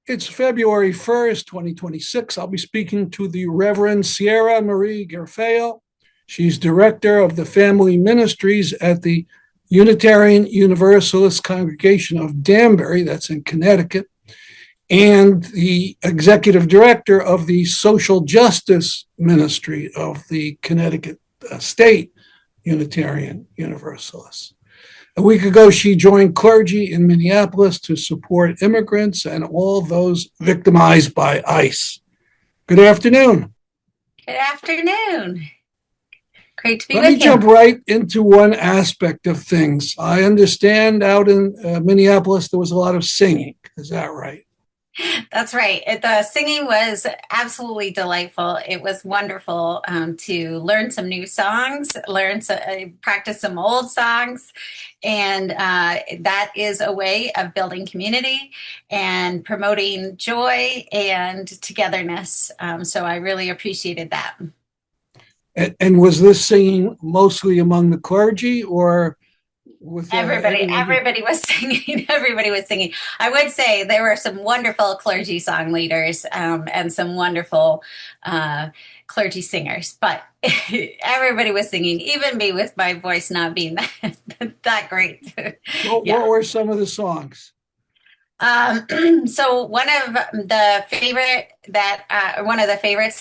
It's February 1st, 2026. I'll be speaking to the Reverend Sierra Marie Gerfao. She's director of the family ministries at the Unitarian Universalist congregation of Danbury, that's in Connecticut, and the executive director of the social justice ministry of the Connecticut State Unitarian Universalists. A week ago, she joined clergy in Minneapolis to support immigrants and all those victimized by ICE. Good afternoon. Good afternoon. Great to be Let me with jump you. right into one aspect of things. I understand out in Minneapolis there was a lot of singing. Is that right? That's right. The singing was absolutely delightful. It was wonderful to learn some new songs, practice some old songs, and that is a way of building community and promoting joy and togetherness. So I really appreciated that. And was this singing mostly among the clergy or with everyone? Everybody was singing. Everybody was singing. I would say there were some wonderful clergy song leaders and some wonderful clergy singers, but everybody was singing, even me with my voice not being that great. What Yeah. were some of the songs? So one of the favorites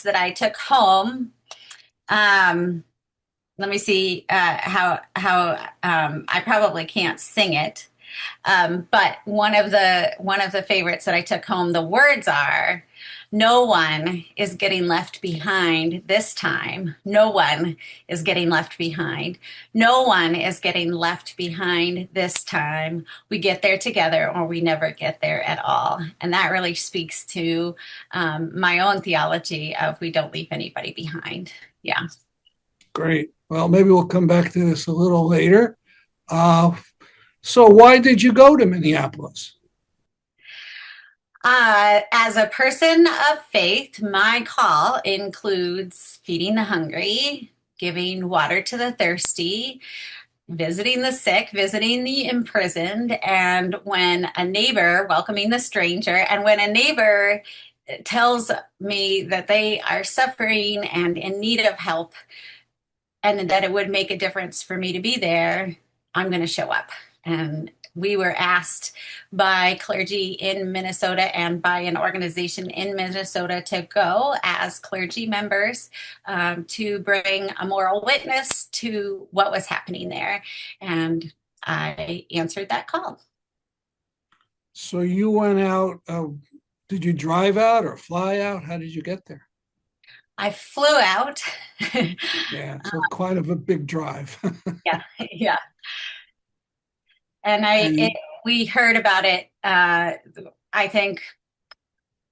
that I took home. Um, Let me see how I probably can't sing it, but one of the favorites that I took home. The words are, "No one is getting left behind this time. No one is getting left behind. No one is getting left behind this time. We get there together, or we never get there at all." And that really speaks to my own theology of we don't leave anybody behind. Yeah. Great. Well, maybe we'll come back to this a little later. Uh, so, why did you go to Minneapolis? As a person of faith, my call includes feeding the hungry, giving water to the thirsty, visiting the sick, visiting the imprisoned, and welcoming the stranger, and when a neighbor tells me that they are suffering and in need of help, and that it would make a difference for me to be there, I'm going to show up. And we were asked by clergy in Minnesota and by an organization in Minnesota to go as clergy members to bring a moral witness to what was happening there. And I answered that call. So, you went out. Did you drive out or fly out? How did you get there? I flew out. Yeah, so quite of a big drive. Yeah, yeah. And And we heard about it. I think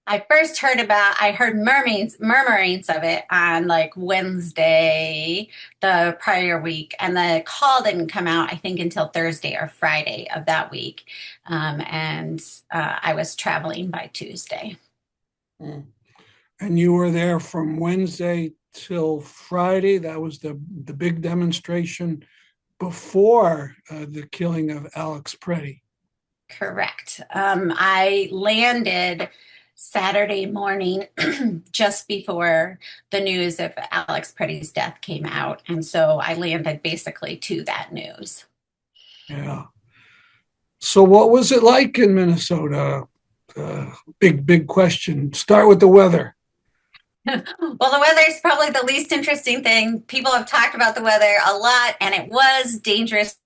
I heard murmurings of it on like Wednesday the prior week, and the call didn't come out, I think, until Thursday or Friday of that week. And I was traveling by Tuesday. and you were there from Wednesday till Friday. That was the big demonstration before the killing of Alex Preddy. Correct. I landed Saturday morning just before the news of Alex Preddy's death came out. And so I landed basically to that news. Yeah. So, what was it like in Minnesota? Big question. Start with the weather. Well, the weather is probably the least interesting thing. People have talked about the weather a lot, and it was dangerously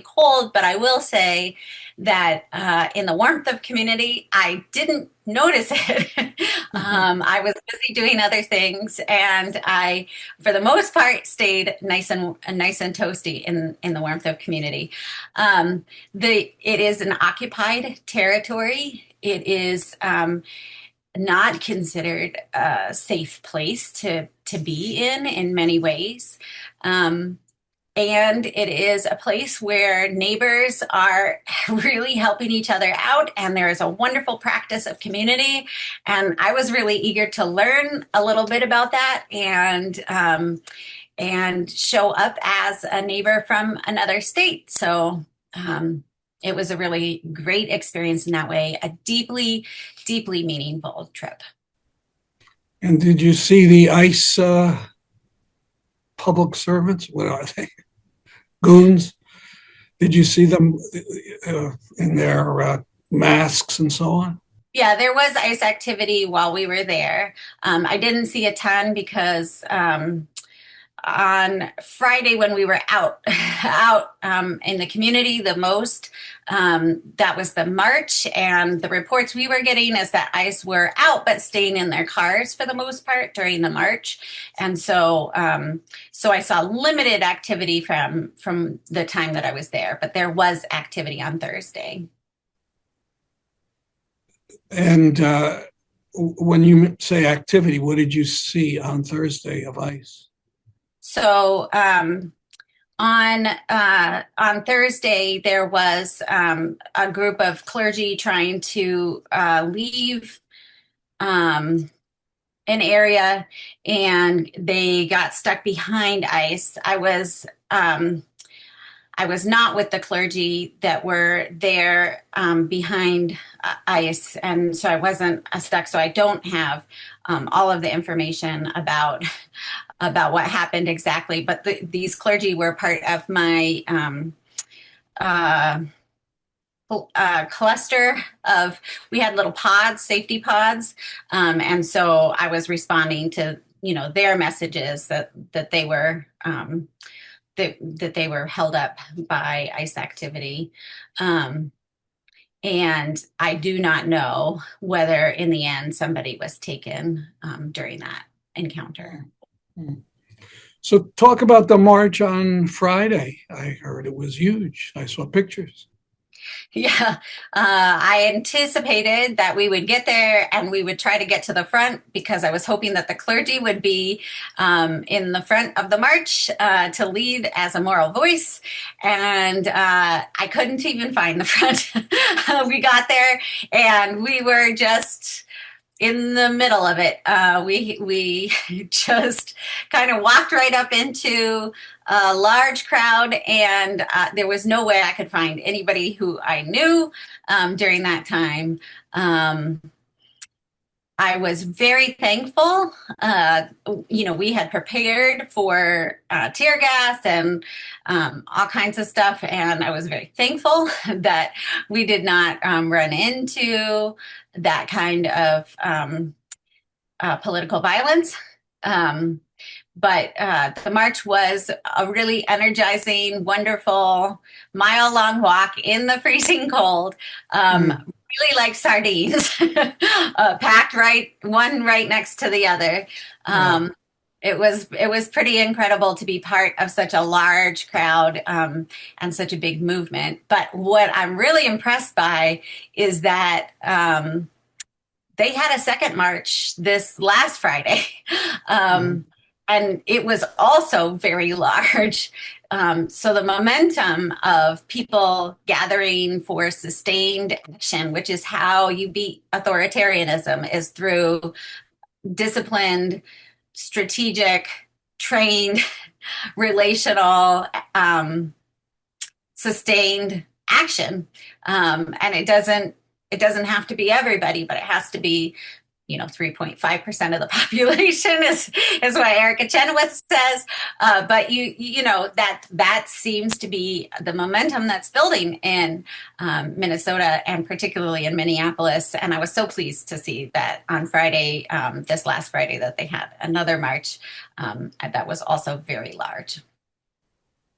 cold. But I will say that in the warmth of community, I didn't notice it. I was busy doing other things, and I, for the most part, stayed nice and toasty in the warmth of community. It is an occupied territory. It is not considered a safe place to be in many ways. And it is a place where neighbors are really helping each other out, and there is a wonderful practice of community. And I was really eager to learn a little bit about that and show up as a neighbor from another state. So it was a really great experience in that way, a deeply, deeply meaningful trip. And did you see the ICE public servants? What are they? Goons? Did you see them in their masks and so on? Yeah, there was ice activity while we were there. I didn't see a ton because on Friday when we were out in the community the most, that was the march, and the reports we were getting is that ICE were out but staying in their cars for the most part during the march, and so I saw limited activity from the time that I was there, but there was activity on Thursday. And when you say activity, what did you see on Thursday of ICE? So on Thursday, there was a group of clergy trying to leave an area, and they got stuck behind ICE. I was not with the clergy that were there behind ICE, and so I wasn't stuck. So I don't have all of the information about what happened exactly. But these clergy were part of my cluster of. We had little pods, safety pods, and so I was responding to their messages that they were. That they were held up by ICE activity. And I do not know whether in the end somebody was taken during that encounter. So talk about the march on Friday. I heard it was huge. I saw pictures. Yeah, I anticipated that we would get there and we would try to get to the front because I was hoping that the clergy would be in the front of the march to lead as a moral voice. And I couldn't even find the front. We got there and we were just in the middle of it. We just kind of walked right up into a large crowd, and there was no way I could find anybody who I knew during that time. I was very thankful. We had prepared for tear gas and all kinds of stuff, and I was very thankful that we did not run into that kind of political violence. But the march was a really energizing, wonderful, mile-long walk in the freezing cold. Really like sardines, packed one right next to the other. It was pretty incredible to be part of such a large crowd and such a big movement. But what I'm really impressed by is that they had a second march this last Friday. And it was also very large. So the momentum of people gathering for sustained action, which is how you beat authoritarianism, is through disciplined, strategic, trained, relational, sustained action. And it doesn't have to be everybody, but it has to be 3.5% of the population is what Erica Chenoweth says. But that seems to be the momentum that's building in Minnesota and particularly in Minneapolis. And I was so pleased to see that on Friday, this last Friday, that they had another march that was also very large.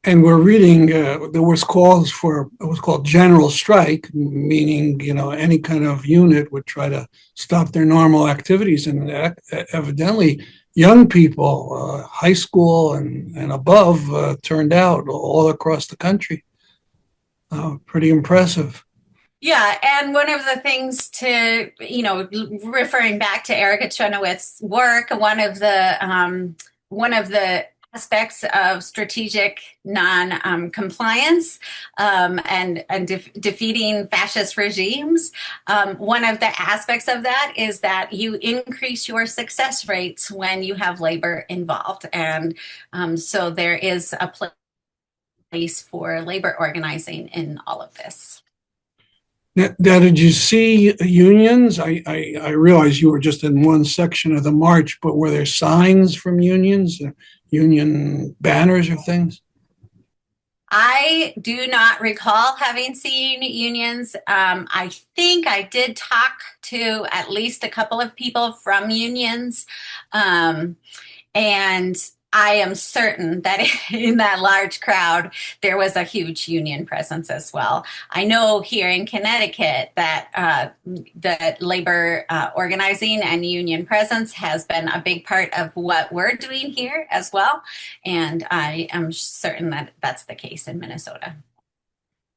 And we're reading, there was calls for, it was called general strike, meaning, any kind of unit would try to stop their normal activities. And evidently, young people, high school and above, turned out all across the country. Pretty impressive. Yeah, and one of the things to, referring back to Erica Chenoweth's work, one of the aspects of strategic non-compliance and defeating fascist regimes. One of the aspects of that is that you increase your success rates when you have labor involved. And so there is a place for labor organizing in all of this. Now, did you see unions? I realize you were just in one section of the march, but were there signs from unions, union banners or things? I do not recall having seen unions. I think I did talk to at least a couple of people from unions. Um, and I am certain that in that large crowd, there was a huge union presence as well. I know here in Connecticut that the labor organizing and union presence has been a big part of what we're doing here as well. And I am certain that that's the case in Minnesota.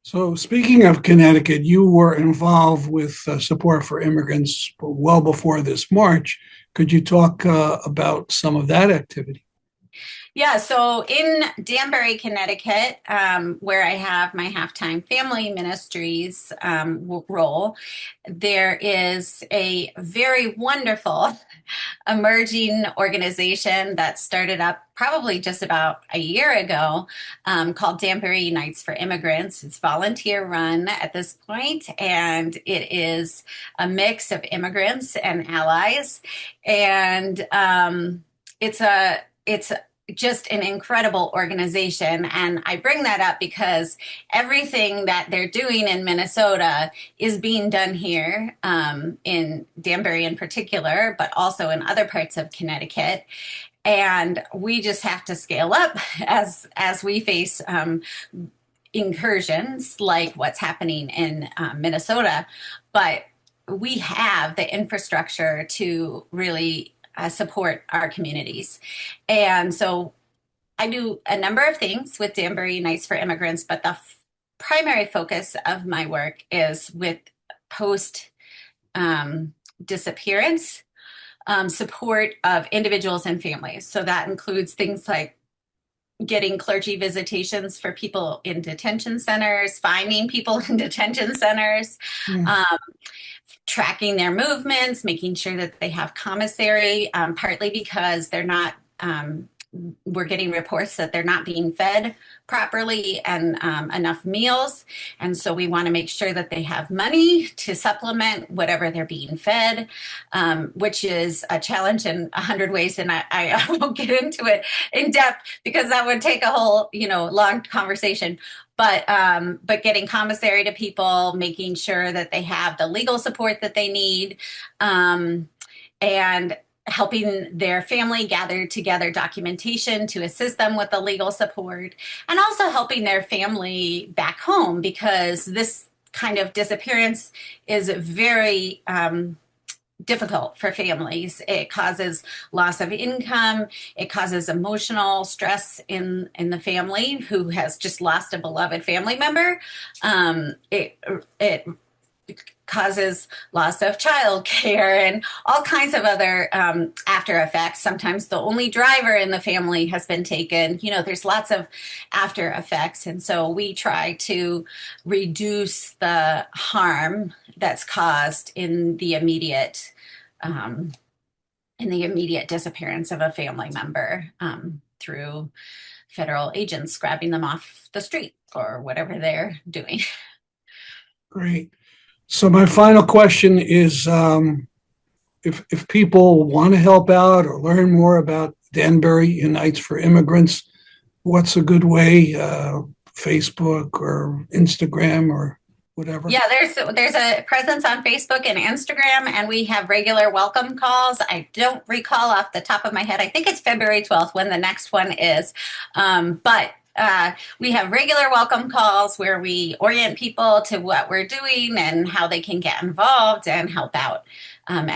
So, speaking of Connecticut, you were involved with support for immigrants well before this march. Could you talk about some of that activity? Yeah, so in Danbury, Connecticut, where I have my halftime family ministries role, there is a very wonderful emerging organization that started up probably just about a year ago called Danbury Unites for Immigrants. It's volunteer run at this point, and it is a mix of immigrants and allies. And it's just an incredible organization. And I bring that up because everything that they're doing in Minnesota is being done here in Danbury in particular, but also in other parts of Connecticut. And we just have to scale up as we face incursions like what's happening in Minnesota. But we have the infrastructure to really support our communities. And so I do a number of things with Danbury Unites for Immigrants, but the primary focus of my work is with post disappearance support of individuals and families. So that includes things like getting clergy visitations for people in detention centers, finding people in detention centers, tracking their movements, making sure that they have commissary, partly because they're not, we're getting reports that they're not being fed properly and enough meals. And so we want to make sure that they have money to supplement whatever they're being fed, which is a challenge in 100 ways. And I won't get into it in depth because that would take a whole, long conversation. But getting commissary to people, making sure that they have the legal support that they need, and helping their family gather together documentation to assist them with the legal support, and also helping their family back home, because this kind of disappearance is very difficult for families. It causes loss of income. It causes emotional stress in the family who has just lost a beloved family member. It causes loss of child care and all kinds of other after effects. Sometimes the only driver in the family has been taken. There's lots of after effects. And so we try to reduce the harm that's caused in the immediate disappearance of a family member through federal agents grabbing them off the street or whatever they're doing. Great. So my final question is, if people want to help out or learn more about Danbury Unites for Immigrants, what's a good way? Facebook or Instagram or whatever? Yeah, there's a presence on Facebook and Instagram, and we have regular welcome calls. I don't recall off the top of my head. I think it's February 12th when the next one is. But we have regular welcome calls where we orient people to what we're doing and how they can get involved and help out. One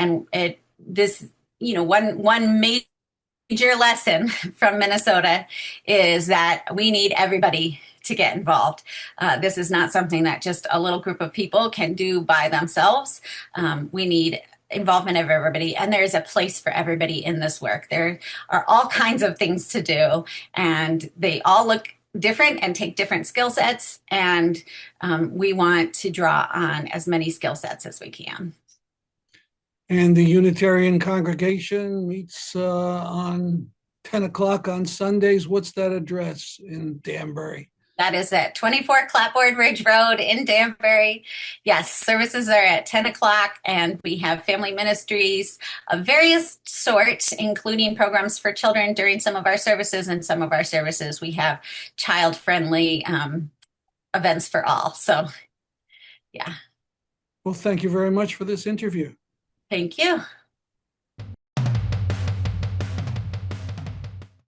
major lesson from Minnesota is that we need everybody to get involved. This is not something that just a little group of people can do by themselves. We need involvement of everybody, and there's a place for everybody in this work. There are all kinds of things to do, and they all look different and take different skill sets, and we want to draw on as many skill sets as we can. And the Unitarian congregation meets on 10 o'clock on Sundays. What's that address in Danbury? That is at 24 Clapboard Ridge Road in Danbury. Yes, services are at 10 o'clock, and we have family ministries of various sorts, including programs for children during some of our services. And some of our services, we have child-friendly events for all. So, yeah, Well, thank you very much for this interview. thank you.